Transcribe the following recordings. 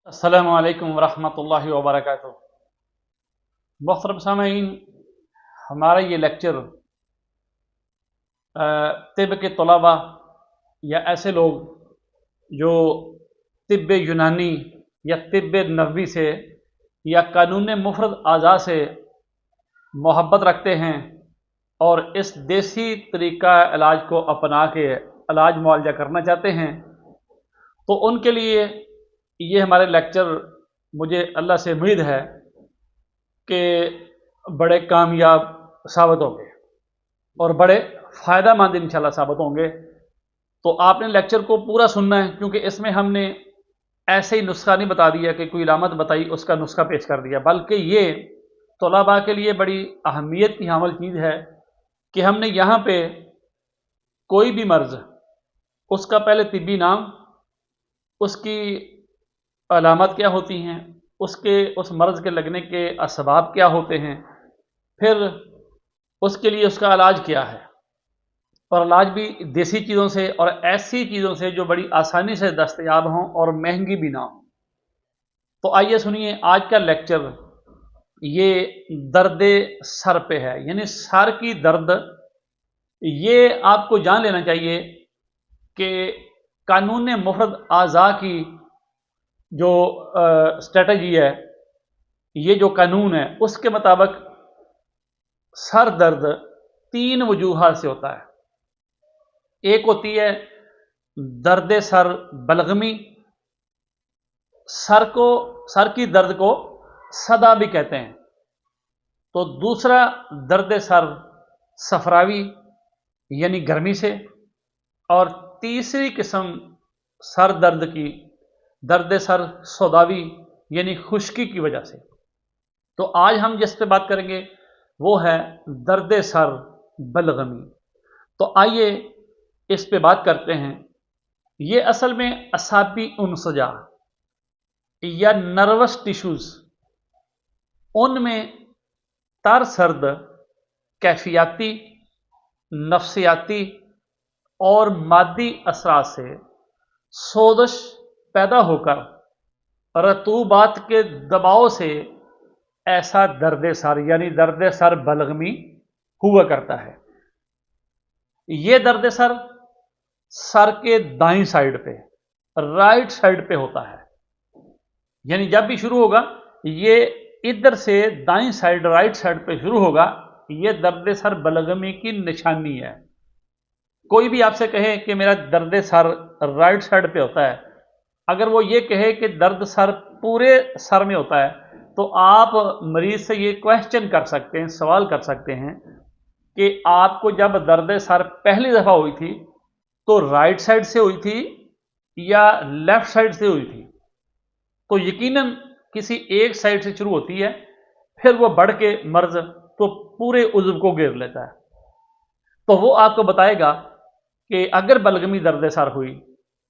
अस्सलामु अलैकुम वरहमतुल्लाहि वबरकातुहू। मोहतरम सामीन, हमारा ये लेक्चर तिब के तलबा या ऐसे लोग जो तिब यूनानी या तिब नबवी से या कानून मुफरद आज़ा से मोहब्बत रखते हैं और इस देसी तरीका इलाज को अपना के इलाज मुआवजा करना चाहते हैं, तो उनके लिए ये हमारे लेक्चर, मुझे अल्लाह से उम्मीद है कि बड़े कामयाब साबित होंगे और बड़े फ़ायदा मंद इंशाल्लाह साबित होंगे। तो आपने लेक्चर को पूरा सुनना है, क्योंकि इसमें हमने ऐसे ही नुस्खा नहीं बता दिया कि कोई इलामत बताई उसका नुस्खा पेश कर दिया, बल्कि ये तलबा के लिए बड़ी अहमियत की हामिल चीज़ है कि हमने यहाँ पे कोई भी मर्ज़, उसका पहले तिब्बी नाम, उसकी अलामत क्या होती हैं, उस मर्ज़ के लगने के असबाब क्या होते हैं, फिर उसके लिए उसका इलाज क्या है, और इलाज भी देसी चीज़ों से और ऐसी चीज़ों से जो बड़ी आसानी से दस्तयाब हों और महंगी भी ना हों। तो आइए सुनिए आज का लेक्चर। ये दर्द सर पे है, यानी सर की दर्द। ये आपको जान लेना चाहिए कि कानून मुफरद आज़ा की जो स्ट्रेटजी है, ये जो कानून है, उसके मुताबिक सर दर्द तीन वजूहात से होता है। एक होती है दर्द सर बलगमी, सर की दर्द को सदा भी कहते हैं। तो दूसरा दर्द सर सफरावी यानी गर्मी से, और तीसरी किस्म सर दर्द की दर्द सर सौदावी यानी खुश्की की वजह से। तो आज हम जिस पे बात करेंगे वो है दर्द सर बलगमी। तो आइए इस पे बात करते हैं। ये असल में असाबी उनसजा या नर्वस टिश्यूज़, उनमें तर सर्द कैफियाती, नफ्सियाती और मादी असरात से सोजश पैदा होकर रतूबात के दबाव से ऐसा दर्द सर यानी दर्द सर बलगमी हुआ करता है। ये दर्द सर के दाईं साइड पे, राइट साइड पे होता है। यानी जब भी शुरू होगा ये इधर से दाईं साइड, राइट साइड पे शुरू होगा। ये दर्द सर बलगमी की निशानी है। कोई भी आपसे कहे कि मेरा दर्द सर राइट साइड पे होता है, अगर वो ये कहे कि दर्द सर पूरे सर में होता है, तो आप मरीज से ये क्वेश्चन कर सकते हैं, सवाल कर सकते हैं कि आपको जब दर्द सर पहली दफ़ा हुई थी तो राइट साइड से हुई थी या लेफ्ट साइड से हुई थी। तो यकीनन किसी एक साइड से शुरू होती है, फिर वो बढ़ के मर्ज तो पूरे उज़्व को घेर लेता है। तो वो आपको बताएगा कि अगर बलगमी दर्द सर हुई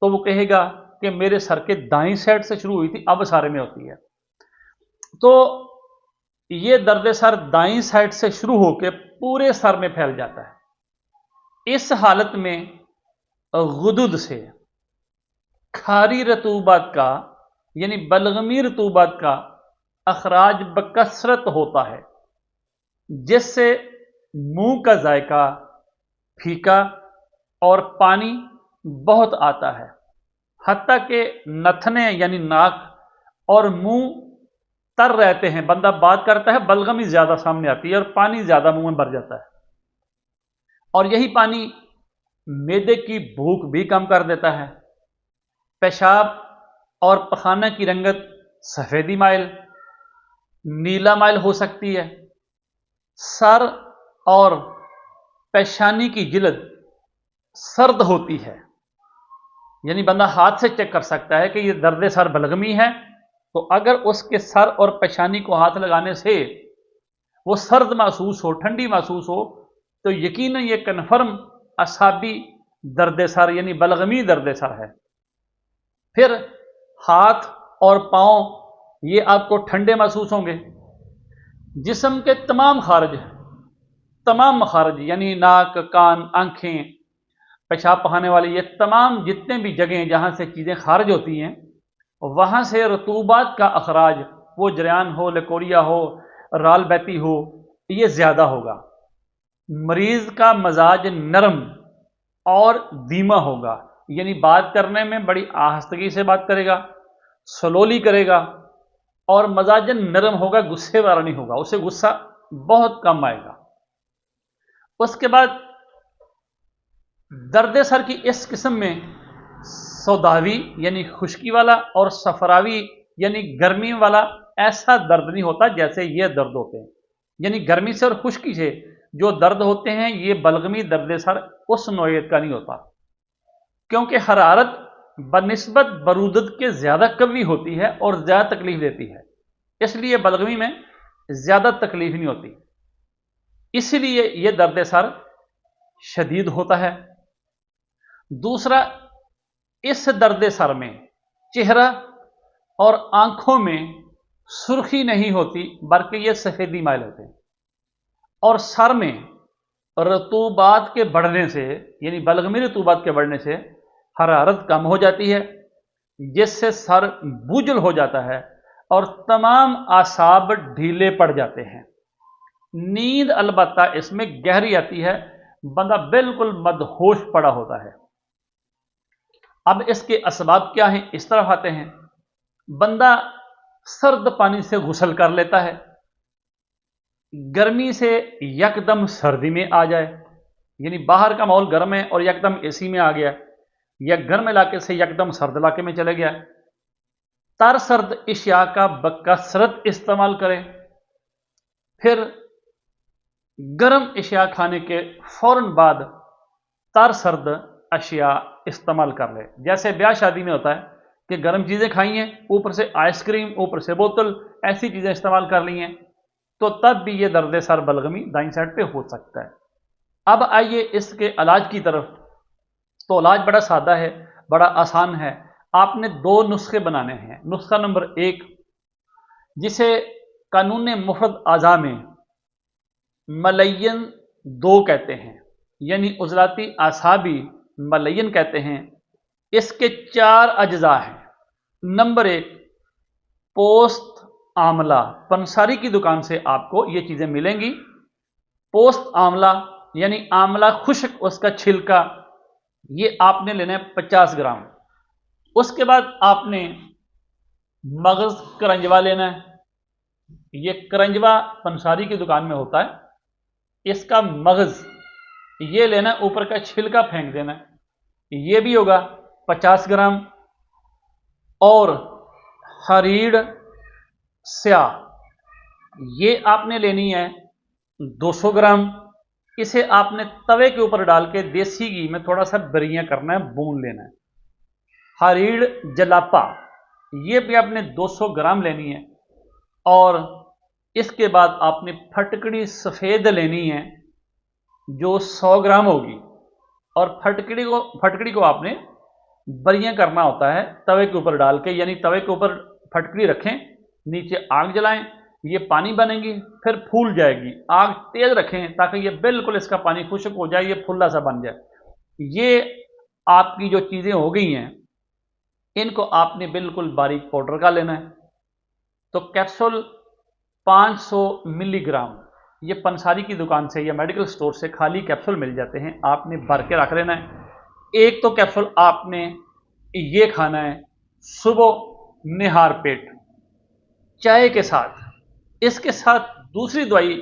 तो वो कहेगा कि मेरे सर के दाईं साइड से शुरू हुई थी, अब सारे में होती है। तो ये दर्द सर दाईं साइड से शुरू होकर पूरे सर में फैल जाता है। इस हालत में गुदुद से खारी रतूबात का यानी बलगमी रतूबात का अखराज बकसरत होता है, जिससे मुंह का जायका फीका और पानी बहुत आता है। हत्ता के नथने यानी नाक और मुंह तर रहते हैं। बंदा बात करता है, बलगमी ज्यादा सामने आती है और पानी ज्यादा मुंह में भर जाता है। और यही पानी मैदे की भूख भी कम कर देता है। पेशाब और पखाना की रंगत सफेदी माइल, नीला माइल हो सकती है। सर और पेशानी की जिल्द सर्द होती है। यानी बंदा हाथ से चेक कर सकता है कि ये दर्द सर बलगमी है, तो अगर उसके सर और पेशानी को हाथ लगाने से वो सर्द महसूस हो, ठंडी महसूस हो, तो यकीनन ये कन्फर्म असाबी दर्द सर यानी बलगमी दर्द सर है। फिर हाथ और पांव ये आपको ठंडे महसूस होंगे। जिस्म के तमाम मखारज यानी नाक, कान, आंखें, पेशाब बहाने वाली ये तमाम जितने भी जगह जहां से चीज़ें खारिज होती हैं, वहाँ से रतूबात का अखराज, वो जरियान हो, लकोरिया हो, राल बैती हो, ये ज़्यादा होगा। मरीज़ का मजाज नरम और धीमा होगा, यानी बात करने में बड़ी आहिस्तगी से बात करेगा, स्लोली करेगा, और मजाजन नरम होगा, गुस्से वाला नहीं होगा, उसे गुस्सा बहुत कम आएगा। उसके बाद दर्द सर की इस किस्म में सौदावी यानी खुश्की वाला और सफरावी यानी गर्मी वाला ऐसा दर्द नहीं होता जैसे ये दर्द होते हैं। यानी गर्मी से और खुश्की से जो दर्द होते हैं ये बलगमी दर्द सर उस नौयत का नहीं होता, क्योंकि हरारत बनिस्बत बरूदत के ज़्यादा कवी होती है और ज़्यादा तकलीफ देती है, इसलिए बलगमी में ज़्यादा तकलीफ नहीं होती, इसलिए यह दर्द सर शदीद होता है। दूसरा, इस दर्द सर में चेहरा और आंखों में सुर्खी नहीं होती बल्कि ये सफ़ेदी माइल होते हैं, और सर में रतूबात के बढ़ने से यानी बलगमी रतूबात के बढ़ने से हरारत कम हो जाती है, जिससे सर बुझल हो जाता है और तमाम आसाब ढीले पड़ जाते हैं। नींद अलबत्ता इसमें गहरी आती है, बंदा बिल्कुल मदहोश पड़ा होता है। अब इसके असबाब क्या हैं, इस तरफ आते हैं। बंदा सर्द पानी से गुसल कर लेता है, गर्मी से यकदम सर्दी में आ जाए, यानी बाहर का माहौल गर्म है और यकदम एसी में आ गया, या गर्म इलाके से यकदम सर्द इलाके में चले गया। तर सर्द अशिया का बकसरत इस्तेमाल करें, फिर गर्म अशिया खाने के फौरन बाद तर सर्द अशिया इस्तेमाल कर ले। जैसे ब्याह शादी में होता है कि गर्म चीज़ें खाई हैं, ऊपर से आइसक्रीम, ऊपर से बोतल, ऐसी चीज़ें इस्तेमाल कर ली हैं, तो तब भी ये दर्द सर बलगमी दाईं साइड पे हो सकता है। अब आइए इसके इलाज की तरफ। तो इलाज बड़ा सादा है, बड़ा आसान है। आपने दो नुस्खे बनाने हैं। नुस्खा नंबर 1, जिसे कानून मुफरद आज़ा में मलयन 2 कहते हैं, यानी उजलाती आसाबी मलयन कहते हैं। इसके 4 अज्जा हैं। नंबर 1, पोस्त आमला। पंसारी की दुकान से आपको ये चीज़ें मिलेंगी। पोस्त आमला यानी आमला खुश्क, उसका छिलका, ये आपने लेना है 50 ग्राम। उसके बाद आपने मगज़ करंजवा लेना है। ये करंजवा पंसारी की दुकान में होता है, इसका मगज़ ये लेना, ऊपर का छिलका फेंक देना है, ये भी होगा 50 ग्राम। और हरीड़ स्याह, ये आपने लेनी है 200 ग्राम। इसे आपने तवे के ऊपर डाल के देसी घी में थोड़ा सा बरियां करना है, भून लेना है। हरीड़ जलापा, ये भी आपने 200 ग्राम लेनी है। और इसके बाद आपने फटकड़ी सफ़ेद लेनी है जो 100 ग्राम होगी, और फटकड़ी को आपने बरियां करना होता है तवे के ऊपर डाल के, यानी तवे के ऊपर फटकड़ी रखें, नीचे आग जलाएं, ये पानी बनेगी, फिर फूल जाएगी। आग तेज रखें ताकि ये बिल्कुल इसका पानी खुश्क हो जाए, ये फुल्ला सा बन जाए। ये आपकी जो चीज़ें हो गई हैं, इनको आपने बिल्कुल बारीक पाउडर का लेना है। तो कैप्सूल 500 मिलीग्राम, ये पंसारी की दुकान से या मेडिकल स्टोर से खाली कैप्सूल मिल जाते हैं, आपने भर के रख लेना है। एक तो कैप्सूल आपने ये खाना है सुबह निहार पेट चाय के साथ। इसके साथ दूसरी दवाई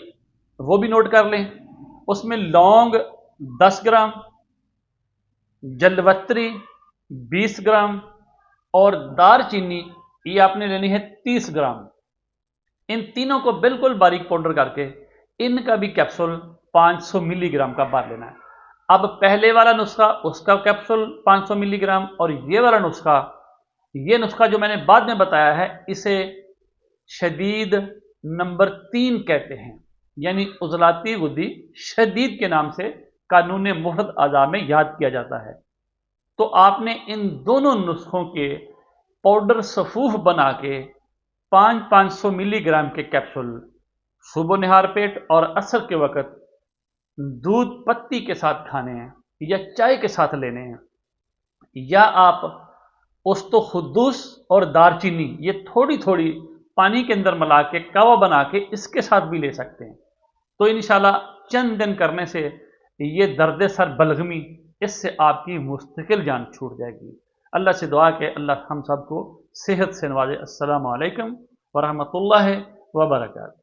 वो भी नोट कर लें, उसमें लौंग 10 ग्राम, जलवत्री 20 ग्राम और दारचीनी ये आपने लेनी है 30 ग्राम। इन तीनों को बिल्कुल बारीक पाउडर करके इनका भी कैप्सूल 500 मिलीग्राम का बार लेना है। अब पहले वाला नुस्खा, उसका कैप्सूल 500 मिलीग्राम, और ये वाला नुस्खा, ये नुस्खा जो मैंने बाद में बताया है, इसे शदीद नंबर 3 कहते हैं, यानी उजलाती गुद्दी शदीद के नाम से कानून मुफरद आज़ा में याद किया जाता है। तो आपने इन दोनों नुस्खों के पाउडर सफूफ बना के 500 मिलीग्राम के कैप्सूल सुबह निहार पेट और असर के वक़्त दूध पत्ती के साथ खाने हैं, या चाय के साथ लेने हैं, या आप उस्तो खुद्दूस और दारचीनी ये थोड़ी थोड़ी पानी के अंदर मिला के कावा बना के इसके साथ भी ले सकते हैं। तो इंशाल्लाह चंद दिन करने से ये दर्द सर बलगमी इससे आपकी मुस्तकिल जान छूट जाएगी। अल्लाह से दुआ के अल्लाह हम सबको सेहत से नवाजे। अस्सलामु अलैकुम वरहमतुल्लाहि वबरकातुहू।